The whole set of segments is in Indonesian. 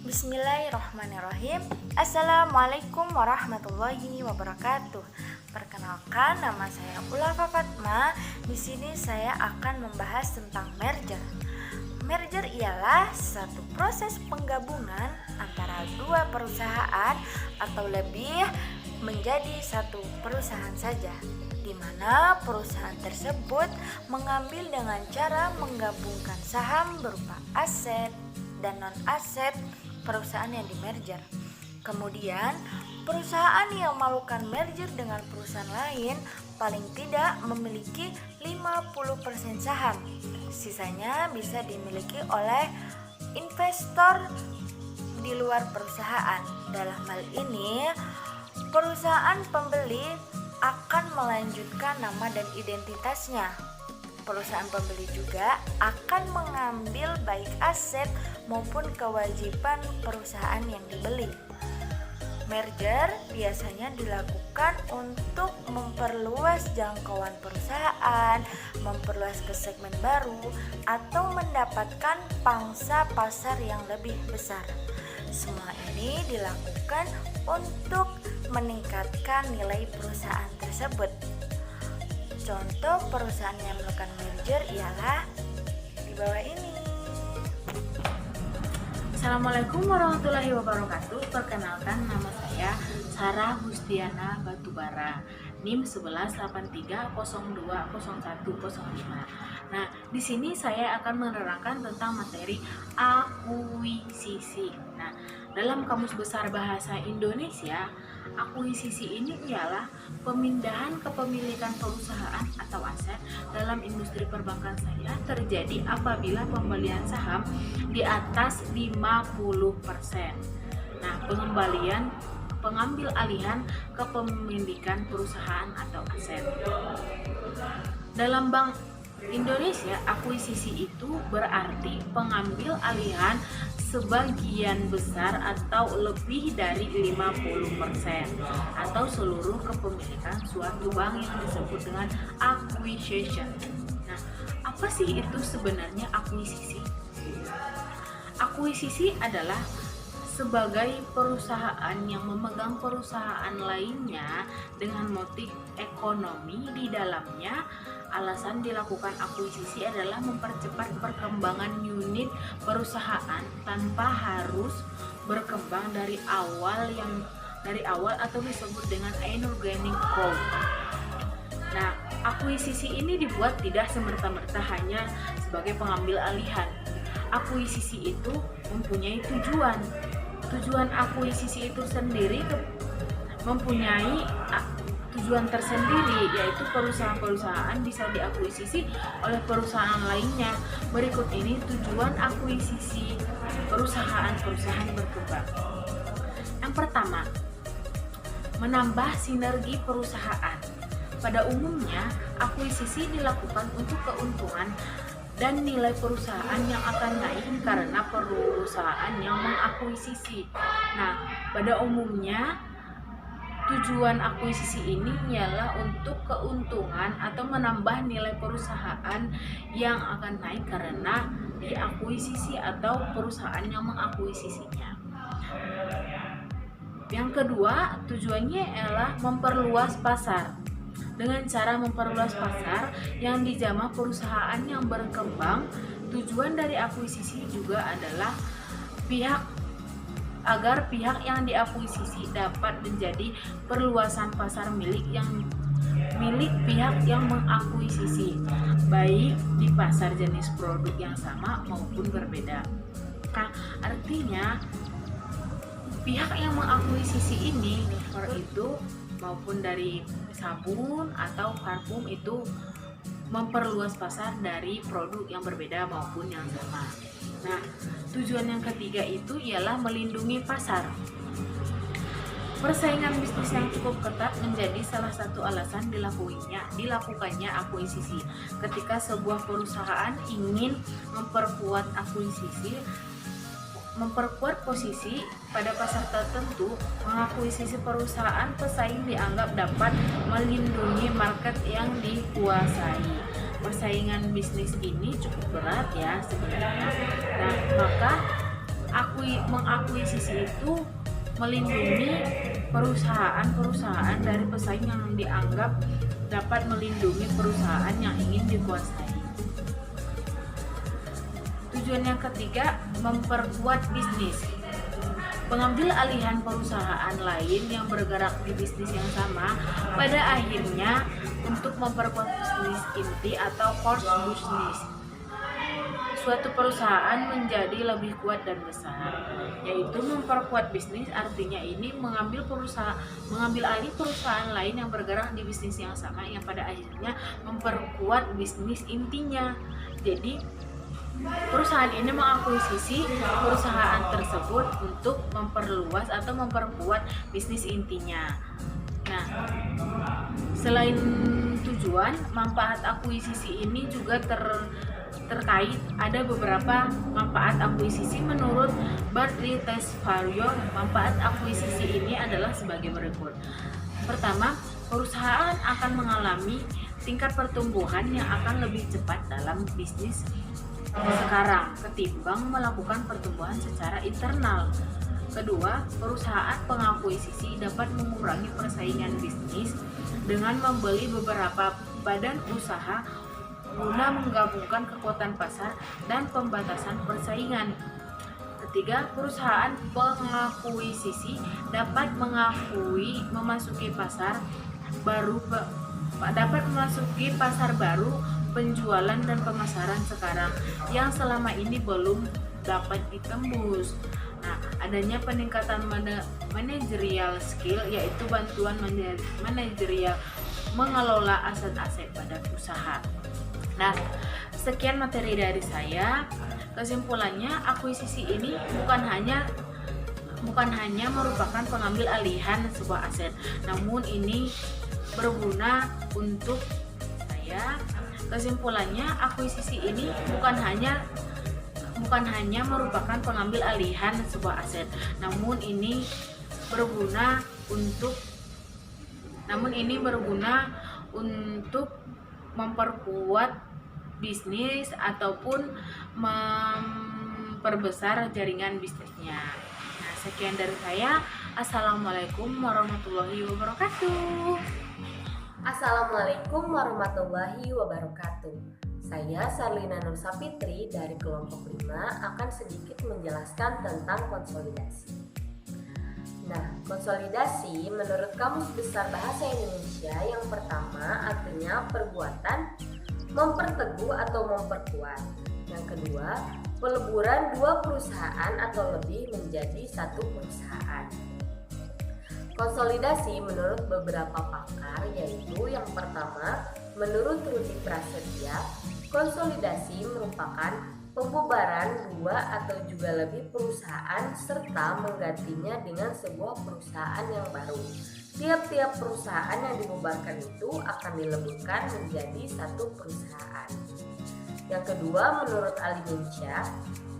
Bismillahirrahmanirrahim. Assalamualaikum warahmatullahi wabarakatuh. Perkenalkan, nama saya Ulafa Fatma. Di sini saya akan membahas tentang merger. Merger ialah satu proses penggabungan antara dua perusahaan atau lebih menjadi satu perusahaan saja, di mana perusahaan tersebut mengambil dengan cara menggabungkan saham berupa aset dan non-aset perusahaan yang dimerger. Kemudian, perusahaan yang melakukan merger dengan perusahaan lain paling tidak memiliki 50% saham. Sisanya bisa dimiliki oleh investor di luar perusahaan. Dalam hal ini, perusahaan pembeli akan melanjutkan nama dan identitasnya. Perusahaan pembeli juga akan mengambil baik aset maupun kewajiban perusahaan yang dibeli. Merger biasanya dilakukan untuk memperluas jangkauan perusahaan, memperluas ke segmen baru, atau mendapatkan pangsa pasar yang lebih besar. Semua ini dilakukan untuk meningkatkan nilai perusahaan tersebut. Contoh perusahaan yang melakukan merger ialah di bawah ini. Assalamualaikum warahmatullahi wabarakatuh. Perkenalkan, nama saya Sarah Gustiana Batubara, NIM 1183020105. Nah, di sini saya akan menerangkan tentang materi akuisisi. Nah, dalam Kamus Besar Bahasa Indonesia, akuisisi ini ialah pemindahan kepemilikan perusahaan atau aset dalam industri perbankan syariah terjadi apabila pembelian saham di atas 50%. Nah, pengambil alihan kepemilikan perusahaan atau aset. Dalam Bank Indonesia, akuisisi itu berarti pengambil alihan sebagian besar atau lebih dari 50% atau seluruh kepemilikan suatu bank yang disebut dengan acquisition. Nah, apa sih itu sebenarnya akuisisi? Akuisisi adalah sebagai perusahaan yang memegang perusahaan lainnya dengan motif ekonomi di dalamnya. Alasan dilakukan akuisisi adalah mempercepat perkembangan unit perusahaan tanpa harus berkembang dari awal atau disebut dengan inorganic growth. Nah, akuisisi ini dibuat tidak semerta-merta hanya sebagai pengambil alihan. Akuisisi itu mempunyai tujuan. Tujuan akuisisi itu sendiri mempunyai tujuan tersendiri, yaitu perusahaan-perusahaan bisa diakuisisi oleh perusahaan lainnya. Berikut ini tujuan akuisisi perusahaan-perusahaan berkembang. Yang pertama, menambah sinergi perusahaan. Pada umumnya, akuisisi dilakukan untuk keuntungan dan nilai perusahaan yang akan naik karena perusahaan yang mengakuisisi. Nah, pada umumnya tujuan akuisisi ini ialah untuk keuntungan atau menambah nilai perusahaan yang akan naik karena diakuisisi atau perusahaan yang mengakuisisinya. Yang kedua, tujuannya ialah memperluas pasar. Dengan cara memperluas pasar yang dijamah perusahaan yang berkembang, tujuan dari akuisisi juga adalah agar pihak yang diakuisisi dapat menjadi perluasan pasar milik pihak yang mengakuisisi, baik di pasar jenis produk yang sama maupun berbeda. Nah, artinya pihak yang mengakuisisi ini, itu maupun dari sabun atau parfum, itu memperluas pasar dari produk yang berbeda maupun yang sama. Nah, tujuan yang ketiga itu ialah melindungi pasar. Persaingan bisnis yang cukup ketat menjadi salah satu alasan dilakukannya akuisisi. Ketika sebuah perusahaan ingin memperkuat posisi pada pasar tertentu, mengakuisisi perusahaan pesaing dianggap dapat melindungi market yang dikuasai. Persaingan bisnis ini cukup berat ya sebenarnya. Nah, maka mengakuisisi itu melindungi perusahaan dari pesaing yang dianggap dapat melindungi perusahaan yang ingin dikuasai. Tujuan yang ketiga, memperkuat bisnis. Pengambil alihan perusahaan lain yang bergerak di bisnis yang sama pada akhirnya untuk memperkuat bisnis inti atau core business suatu perusahaan menjadi lebih kuat dan besar. Yaitu memperkuat bisnis artinya ini mengambil alih perusahaan lain yang bergerak di bisnis yang sama yang pada akhirnya memperkuat bisnis intinya. Jadi perusahaan ini mengakuisisi perusahaan tersebut untuk memperluas atau memperkuat bisnis intinya. Nah, selain tujuan, manfaat akuisisi ini juga terkait ada beberapa manfaat akuisisi menurut Bartley Tesfaye. Manfaat akuisisi ini adalah sebagai berikut. Pertama, perusahaan akan mengalami tingkat pertumbuhan yang akan lebih cepat dalam bisnis sekarang ketimbang melakukan pertumbuhan secara internal. Kedua, perusahaan pengakuisisi dapat mengurangi persaingan bisnis dengan membeli beberapa badan usaha guna menggabungkan kekuatan pasar dan pembatasan persaingan. Ketiga, perusahaan pengakuisisi dapat memasuki pasar baru penjualan dan pemasaran sekarang yang selama ini belum dapat ditembus. Nah, adanya peningkatan manajerial skill yaitu bantuan manajerial mengelola aset-aset pada usaha. Nah, sekian materi dari saya. Kesimpulannya, akuisisi ini bukan hanya merupakan pengambil alihan sebuah aset, namun ini berguna untuk saya. Kesimpulannya, akuisisi ini bukan hanya merupakan pengambil alihan sebuah aset, namun ini berguna untuk memperkuat bisnis ataupun memperbesar jaringan bisnisnya. Nah, sekian dari saya. Assalamualaikum warahmatullahi wabarakatuh. Assalamualaikum warahmatullahi wabarakatuh. Saya Sarlina Nur Sapitri dari kelompok 5 akan sedikit menjelaskan tentang konsolidasi. Nah, konsolidasi menurut Kamus Besar Bahasa Indonesia yang pertama artinya perbuatan, memperteguh atau memperkuat. Yang kedua, peleburan dua perusahaan atau lebih menjadi satu perusahaan. Konsolidasi menurut beberapa pakar yaitu yang pertama, menurut Rudi Prasetya, konsolidasi merupakan pembubaran dua atau juga lebih perusahaan serta menggantinya dengan sebuah perusahaan yang baru. Tiap-tiap perusahaan yang dibubarkan itu akan dileburkan menjadi satu perusahaan. Yang kedua, menurut Ali Minsyah,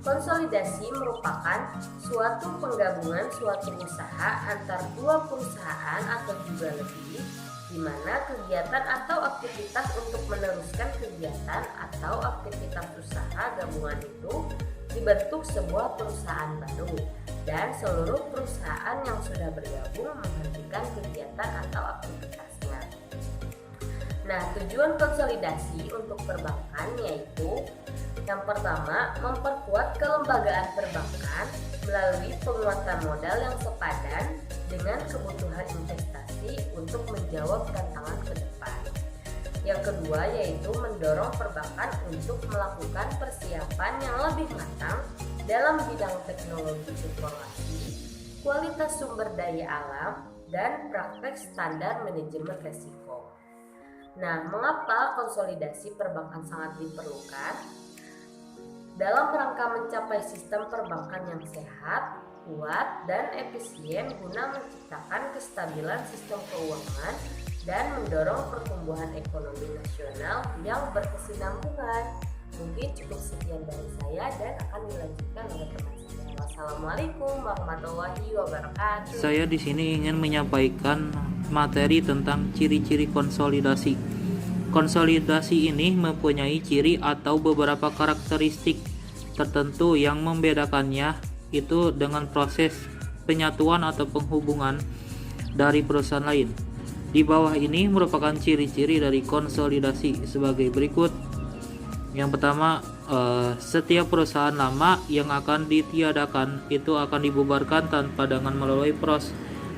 konsolidasi merupakan suatu penggabungan suatu usaha antar dua perusahaan atau juga lebih, di mana kegiatan atau aktivitas untuk meneruskan kegiatan atau aktivitas usaha gabungan itu dibentuk sebuah perusahaan baru dan seluruh perusahaan yang sudah bergabung menghentikan kegiatan atau aktivitasnya. Nah, tujuan konsolidasi untuk perbankan yaitu yang pertama, memperkuat kelembagaan perbankan melalui penguatan modal yang sepadan dengan kebutuhan investasi untuk menjawab tantangan ke depan. Yang kedua yaitu mendorong perbankan untuk melakukan persiapan yang lebih matang dalam bidang teknologi informasi, kualitas sumber daya alam, dan praktek standar manajemen risiko. Nah, mengapa konsolidasi perbankan sangat diperlukan? Dalam rangka mencapai sistem perbankan yang sehat, kuat, dan efisien guna menciptakan kestabilan sistem keuangan dan mendorong pertumbuhan ekonomi nasional yang berkesinambungan. Mungkin cukup sekian dari saya dan akan dilanjutkan oleh teman saya. Wassalamualaikum warahmatullahi wabarakatuh. Saya di sini ingin menyampaikan materi tentang ciri-ciri konsolidasi. Konsolidasi ini mempunyai ciri atau beberapa karakteristik tertentu yang membedakannya itu dengan proses penyatuan atau penghubungan dari perusahaan lain. Di bawah ini merupakan ciri-ciri dari konsolidasi sebagai berikut. Yang pertama, setiap perusahaan lama yang akan ditiadakan itu akan dibubarkan tanpa dengan melalui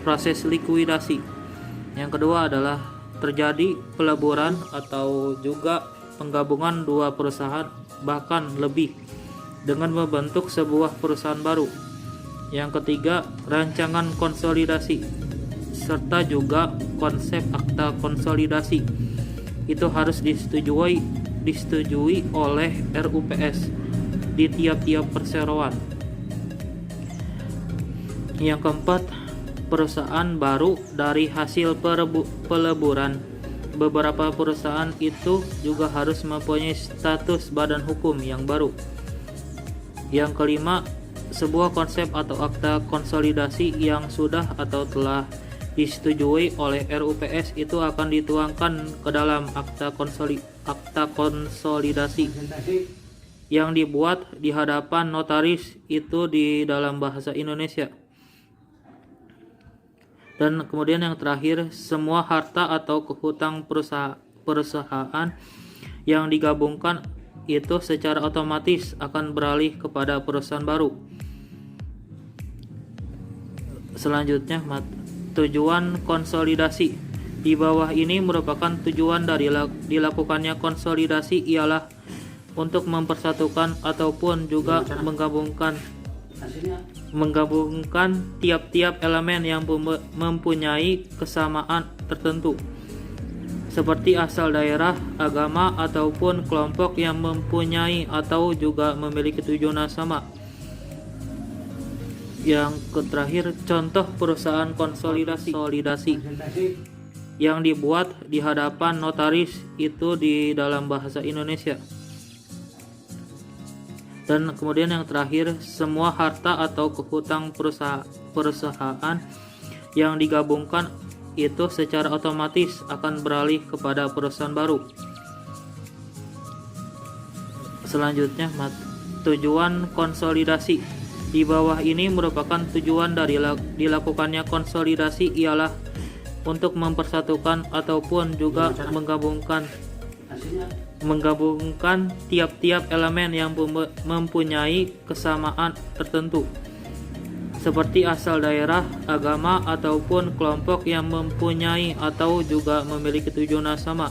proses likuidasi. Yang kedua adalah terjadi peleburan atau juga penggabungan dua perusahaan bahkan lebih dengan membentuk sebuah perusahaan baru. Yang ketiga, rancangan konsolidasi serta juga konsep akta konsolidasi itu harus disetujui oleh RUPS di tiap-tiap perseroan. Yang keempat, perusahaan baru dari hasil peleburan. Beberapa perusahaan itu juga harus mempunyai status badan hukum yang baru. Yang kelima, sebuah konsep atau akta konsolidasi yang sudah atau telah disetujui oleh RUPS itu akan dituangkan ke dalam akta konsolidasi yang dibuat di hadapan notaris itu di dalam bahasa Indonesia. Dan kemudian yang terakhir, semua harta atau kehutang perusahaan yang digabungkan itu secara otomatis akan beralih kepada perusahaan baru. Selanjutnya, tujuan konsolidasi. Di bawah ini merupakan tujuan dari dilakukannya konsolidasi ialah untuk mempersatukan ataupun juga menggabungkan tiap-tiap elemen yang mempunyai kesamaan tertentu, seperti asal daerah, agama, ataupun kelompok yang mempunyai atau juga memiliki tujuan yang sama. Yang terakhir, contoh perusahaan konsolidasi yang dibuat di hadapan notaris itu di dalam bahasa Indonesia. Dan kemudian yang terakhir, semua harta atau kehutang perusahaan yang digabungkan itu secara otomatis akan beralih kepada perusahaan baru. Selanjutnya, tujuan konsolidasi. Di bawah ini merupakan tujuan dari dilakukannya konsolidasi ialah untuk mempersatukan ataupun juga menggabungkan tiap-tiap elemen yang mempunyai kesamaan tertentu, seperti asal daerah, agama, ataupun kelompok yang mempunyai atau juga memiliki tujuan yang sama.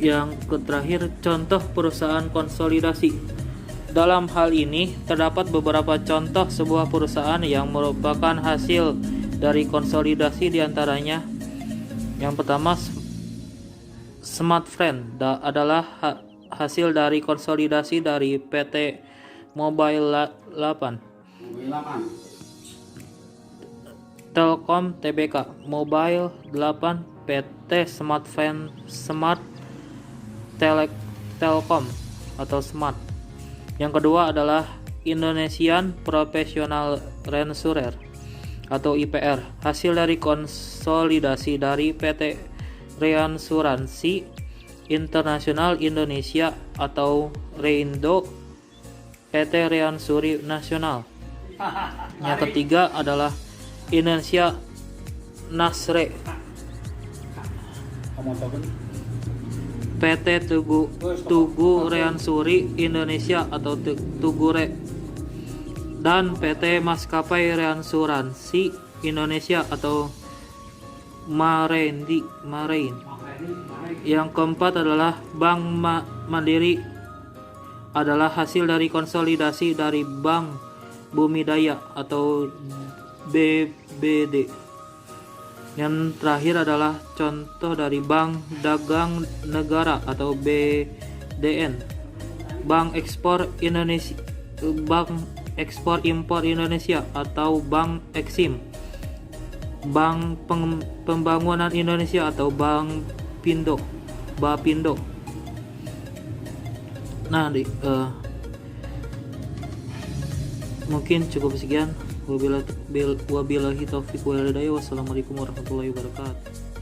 Yang terakhir, contoh perusahaan konsolidasi. Dalam hal ini terdapat beberapa contoh sebuah perusahaan yang merupakan hasil dari konsolidasi, diantaranya yang pertama, Smartfren adalah hasil dari konsolidasi dari PT Mobile 8, Telkom Tbk, Mobile 8, PT Smartfren, Smart Telkom atau Smart. Yang kedua adalah Indonesian Professional Reinsurer atau IPR, hasil dari konsolidasi dari PT Reansuransi Internasional Indonesia atau Reindo, PT Reansuri Nasional. Yang ketiga adalah Indonesia Nasre, PT Tugu Reansuri Indonesia atau Tugure, dan PT Maskapai Reansuransi Indonesia atau Marine. Yang keempat adalah Bank Mandiri, adalah hasil dari konsolidasi dari Bank Bumidaya atau BBD. Yang terakhir adalah contoh dari Bank Dagang Negara atau BDN, Bank Ekspor Indonesia, Bank Ekspor Impor Indonesia atau Bank Eksim, Bank Pembangunan Indonesia atau Bank Bapindo. Nah, mungkin cukup sekian. Wabillahi taufiq wal hidayah. Wassalamualaikum warahmatullahi wabarakatuh.